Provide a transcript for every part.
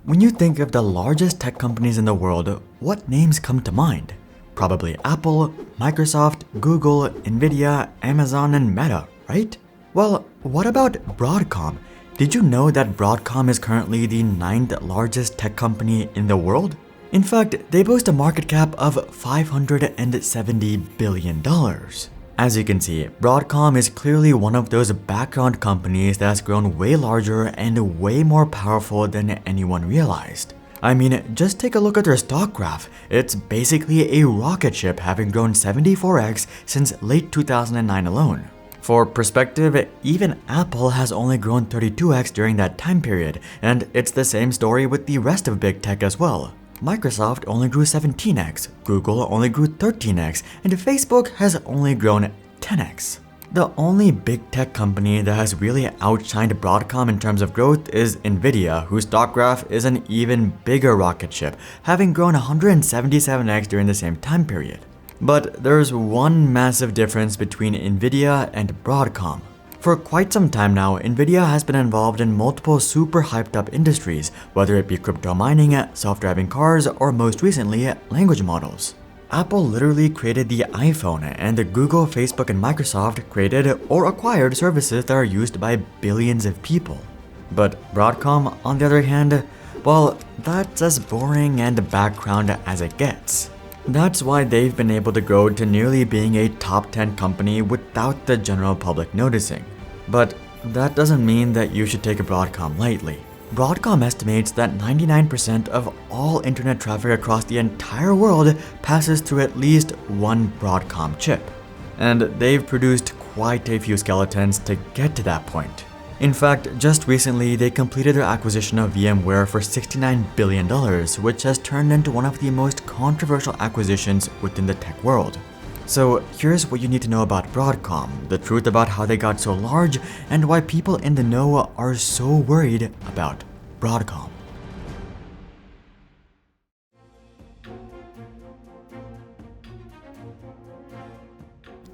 When you think of the largest tech companies in the world, what names come to mind? Probably Apple, Microsoft, Google, Nvidia, Amazon, and Meta, right? Well, what about Broadcom? Did you know that Broadcom is currently the 9th largest tech company in the world? In fact, they boast a market cap of $570 billion. As you can see, Broadcom is clearly one of those background companies that has grown way larger and way more powerful than anyone realized. I mean, just take a look at their stock graph. It's basically a rocket ship, having grown 74x since late 2009 alone. For perspective, even Apple has only grown 32x during that time period, and it's the same story with the rest of big tech as well. Microsoft only grew 17x, Google only grew 13x, and Facebook has only grown 10x. The only big tech company that has really outshined Broadcom in terms of growth is Nvidia, whose stock graph is an even bigger rocket ship, having grown 177x during the same time period. But there's one massive difference between Nvidia and Broadcom. For quite some time now, Nvidia has been involved in multiple super hyped up industries, whether it be crypto mining, self-driving cars, or most recently, language models. Apple literally created the iPhone, and Google, Facebook, and Microsoft created or acquired services that are used by billions of people. But Broadcom, on the other hand, well, that's as boring and background as it gets. That's why they've been able to grow to nearly being a top 10 company without the general public noticing. But that doesn't mean that you should take Broadcom lightly. Broadcom estimates that 99% of all internet traffic across the entire world passes through at least one Broadcom chip. And they've produced quite a few skeletons to get to that point. In fact, just recently they completed their acquisition of VMware for $69 billion, which has turned into one of the most controversial acquisitions within the tech world. So here's what you need to know about Broadcom, the truth about how they got so large, and why people in the know are so worried about Broadcom.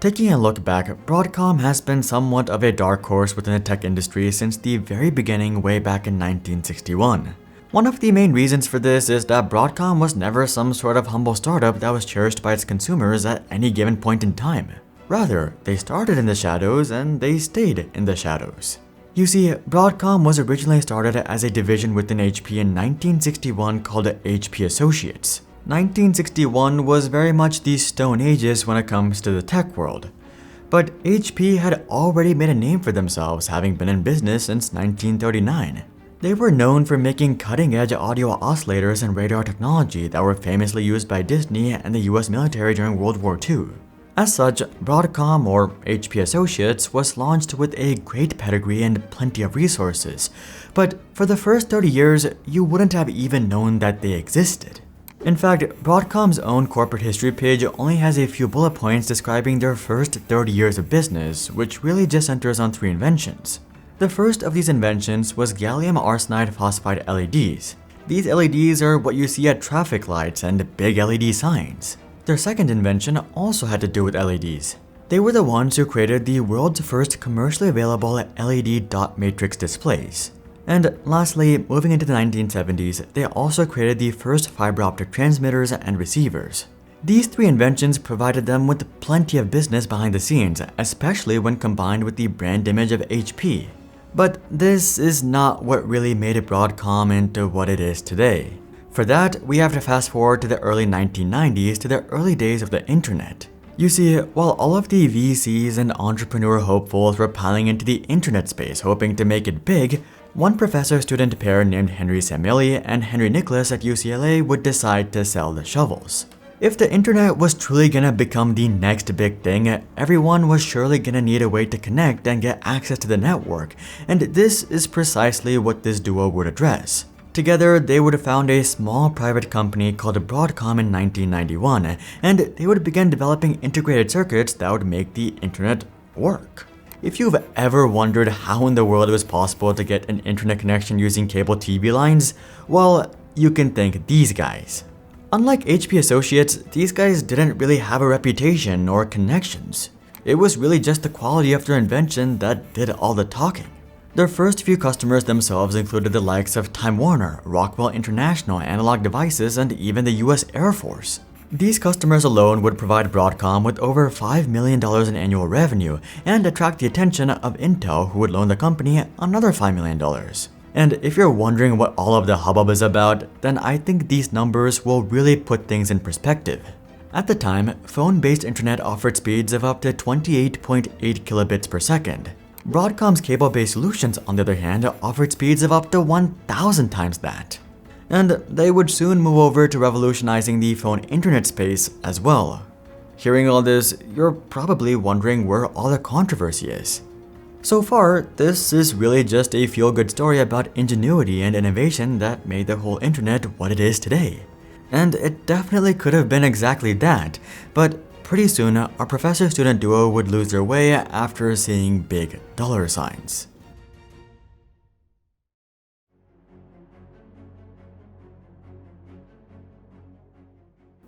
Taking a look back, Broadcom has been somewhat of a dark horse within the tech industry since the very beginning way back in 1961. One of the main reasons for this is that Broadcom was never some sort of humble startup that was cherished by its consumers at any given point in time. Rather, they started in the shadows and they stayed in the shadows. You see, Broadcom was originally started as a division within HP in 1961 called HP Associates. 1961 was very much the Stone Ages when it comes to the tech world. But HP had already made a name for themselves, having been in business since 1939. They were known for making cutting-edge audio oscillators and radar technology that were famously used by Disney and the US military during World War II. As such, Broadcom, or HP Associates, was launched with a great pedigree and plenty of resources, but for the first 30 years, you wouldn't have even known that they existed. In fact, Broadcom's own corporate history page only has a few bullet points describing their first 30 years of business, which really just centers on 3 inventions. The first of these inventions was gallium arsenide phosphide LEDs. These LEDs are what you see at traffic lights and big LED signs. Their second invention also had to do with LEDs. They were the ones who created the world's first commercially available LED dot matrix displays. And lastly, moving into the 1970s, they also created the first fiber optic transmitters and receivers. These 3 inventions provided them with plenty of business behind the scenes, especially when combined with the brand image of HP. But this is not what really made Broadcom into what it is today. For that, we have to fast forward to the early 1990s to the early days of the internet. You see, while all of the VCs and entrepreneur hopefuls were piling into the internet space hoping to make it big, one professor-student pair named Henry Samueli and Henry Nicholas at UCLA would decide to sell the shovels. If the internet was truly gonna become the next big thing, everyone was surely gonna need a way to connect and get access to the network, and this is precisely what this duo would address. Together, they would found a small private company called Broadcom in 1991, and they would begin developing integrated circuits that would make the internet work. If you've ever wondered how in the world it was possible to get an internet connection using cable TV lines, well, you can thank these guys. Unlike HP Associates, these guys didn't really have a reputation or connections. It was really just the quality of their invention that did all the talking. Their first few customers themselves included the likes of Time Warner, Rockwell International, Analog Devices, and even the US Air Force. These customers alone would provide Broadcom with over $5 million in annual revenue and attract the attention of Intel, who would loan the company another $5 million. And if you're wondering what all of the hubbub is about, then I think these numbers will really put things in perspective. At the time, phone-based internet offered speeds of up to 28.8 kilobits per second. Broadcom's cable-based solutions, on the other hand, offered speeds of up to 1,000 times that. And they would soon move over to revolutionizing the phone internet space as well. Hearing all this, you're probably wondering where all the controversy is. So far, this is really just a feel-good story about ingenuity and innovation that made the whole internet what it is today. And it definitely could have been exactly that, but pretty soon our professor-student duo would lose their way after seeing big dollar signs.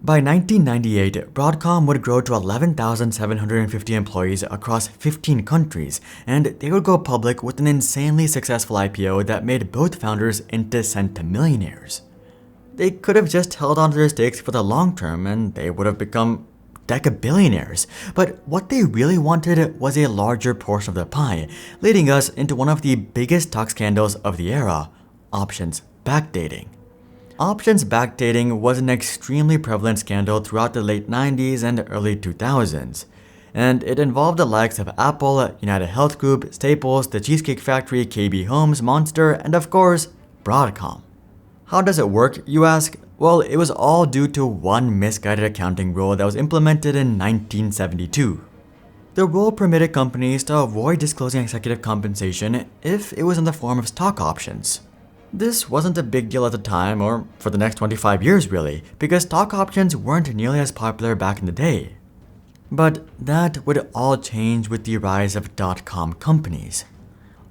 By 1998, Broadcom would grow to 11,750 employees across 15 countries, and they would go public with an insanely successful IPO that made both founders into centimillionaires. They could have just held on to their stakes for the long term and they would have become decabillionaires, but what they really wanted was a larger portion of the pie, leading us into one of the biggest stock scandals of the era: options backdating. Options backdating was an extremely prevalent scandal throughout the late 90s and early 2000s, and it involved the likes of Apple, United Health Group, Staples, The Cheesecake Factory, KB Homes, Monster, and of course, Broadcom. How does it work, you ask? Well, it was all due to one misguided accounting rule that was implemented in 1972. The rule permitted companies to avoid disclosing executive compensation if it was in the form of stock options. This wasn't a big deal at the time, or for the next 25 years really, because stock options weren't nearly as popular back in the day. But that would all change with the rise of dot-com companies.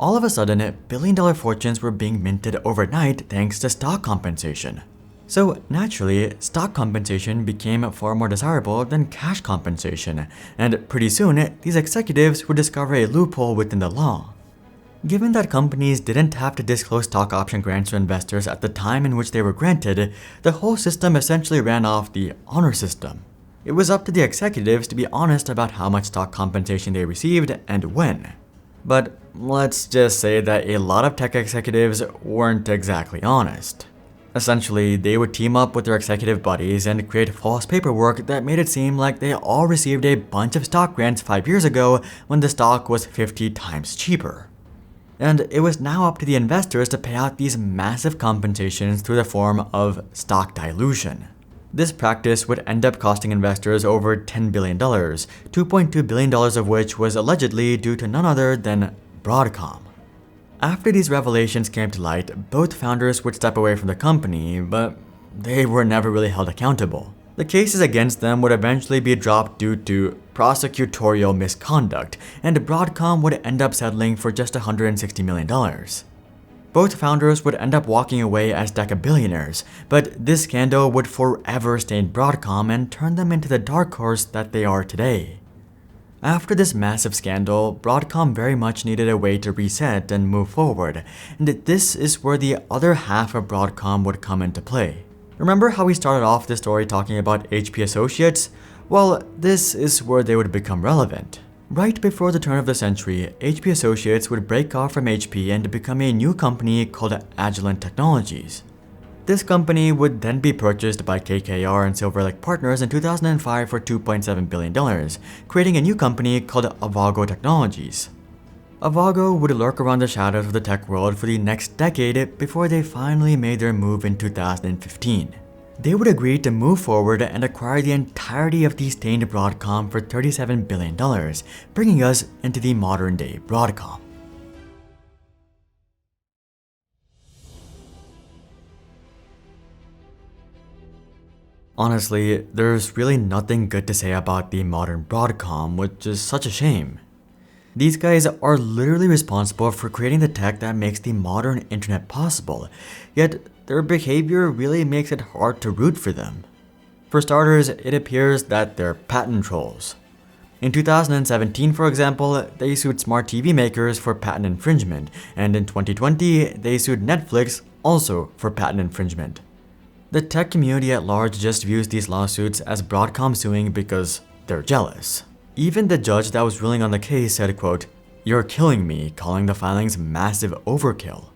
All of a sudden, billion-dollar fortunes were being minted overnight thanks to stock compensation. So naturally, stock compensation became far more desirable than cash compensation, and pretty soon, these executives would discover a loophole within the law. Given that companies didn't have to disclose stock option grants to investors at the time in which they were granted, the whole system essentially ran off the honor system. It was up to the executives to be honest about how much stock compensation they received and when. But let's just say that a lot of tech executives weren't exactly honest. Essentially, they would team up with their executive buddies and create false paperwork that made it seem like they all received a bunch of stock grants 5 years ago when the stock was 50 times cheaper. And it was now up to the investors to pay out these massive compensations through the form of stock dilution. This practice would end up costing investors over $10 billion, $2.2 billion of which was allegedly due to none other than Broadcom. After these revelations came to light, both founders would step away from the company, but they were never really held accountable. The cases against them would eventually be dropped due to prosecutorial misconduct, and Broadcom would end up settling for just $160 million. Both founders would end up walking away as decabillionaires, but this scandal would forever stain Broadcom and turn them into the dark horse that they are today. After this massive scandal, Broadcom very much needed a way to reset and move forward, and this is where the other half of Broadcom would come into play. Remember how we started off this story talking about HP Associates? Well, this is where they would become relevant. Right before the turn of the century, HP Associates would break off from HP and become a new company called Agilent Technologies. This company would then be purchased by KKR and Silver Lake Partners in 2005 for $2.7 billion, creating a new company called Avago Technologies. Avago would lurk around the shadows of the tech world for the next decade before they finally made their move in 2015. They would agree to move forward and acquire the entirety of the stained Broadcom for $37 billion, bringing us into the modern-day Broadcom. Honestly, there's really nothing good to say about the modern Broadcom, which is such a shame. These guys are literally responsible for creating the tech that makes the modern internet possible, yet their behavior really makes it hard to root for them. For starters, it appears that they're patent trolls. In 2017, for example, they sued smart TV makers for patent infringement, and in 2020, they sued Netflix also for patent infringement. The tech community at large just views these lawsuits as Broadcom suing because they're jealous. Even the judge that was ruling on the case said, quote, "You're killing me," calling the filings massive overkill.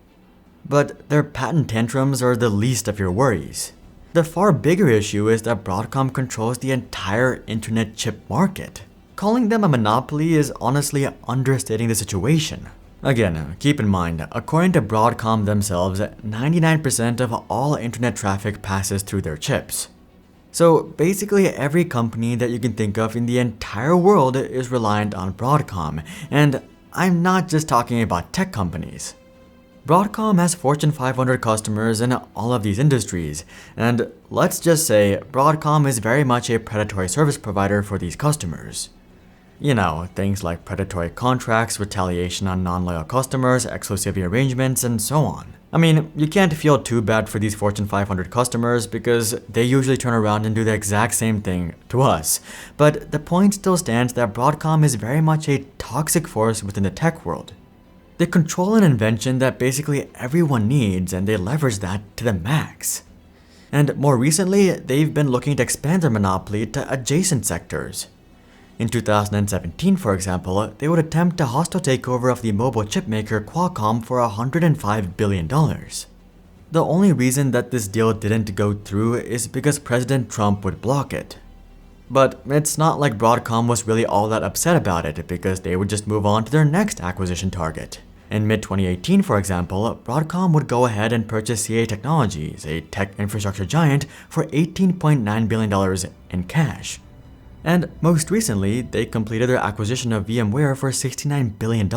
But their patent tantrums are the least of your worries. The far bigger issue is that Broadcom controls the entire internet chip market. Calling them a monopoly is honestly understating the situation. Again, keep in mind, according to Broadcom themselves, 99% of all internet traffic passes through their chips. So basically every company that you can think of in the entire world is reliant on Broadcom, and I'm not just talking about tech companies. Broadcom has Fortune 500 customers in all of these industries, and let's just say Broadcom is very much a predatory service provider for these customers. You know, things like predatory contracts, retaliation on non-loyal customers, exclusivity arrangements, and so on. I mean, you can't feel too bad for these Fortune 500 customers because they usually turn around and do the exact same thing to us. But the point still stands that Broadcom is very much a toxic force within the tech world. They control an invention that basically everyone needs, and they leverage that to the max. And more recently, they've been looking to expand their monopoly to adjacent sectors. In 2017, for example, they would attempt a hostile takeover of the mobile chip maker Qualcomm for $105 billion. The only reason that this deal didn't go through is because President Trump would block it. But it's not like Broadcom was really all that upset about it, because they would just move on to their next acquisition target. In mid-2018, for example, Broadcom would go ahead and purchase CA Technologies, a tech infrastructure giant, for $18.9 billion in cash. And most recently, they completed their acquisition of VMware for $69 billion.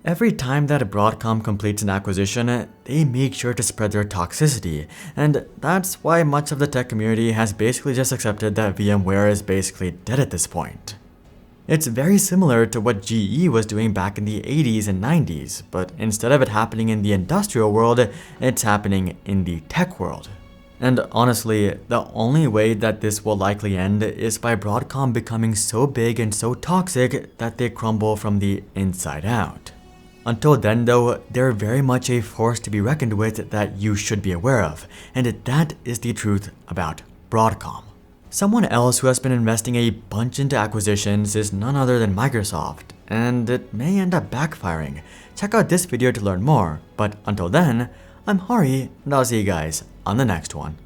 Every time that Broadcom completes an acquisition, they make sure to spread their toxicity, and that's why much of the tech community has basically just accepted that VMware is basically dead at this point. It's very similar to what GE was doing back in the 80s and 90s, but instead of it happening in the industrial world, it's happening in the tech world. And honestly, the only way that this will likely end is by Broadcom becoming so big and so toxic that they crumble from the inside out. Until then though, they're very much a force to be reckoned with that you should be aware of, and that is the truth about Broadcom. Someone else who has been investing a bunch into acquisitions is none other than Microsoft, and it may end up backfiring. Check out this video to learn more, but until then, I'm Hari, and I'll see you guys on the next one.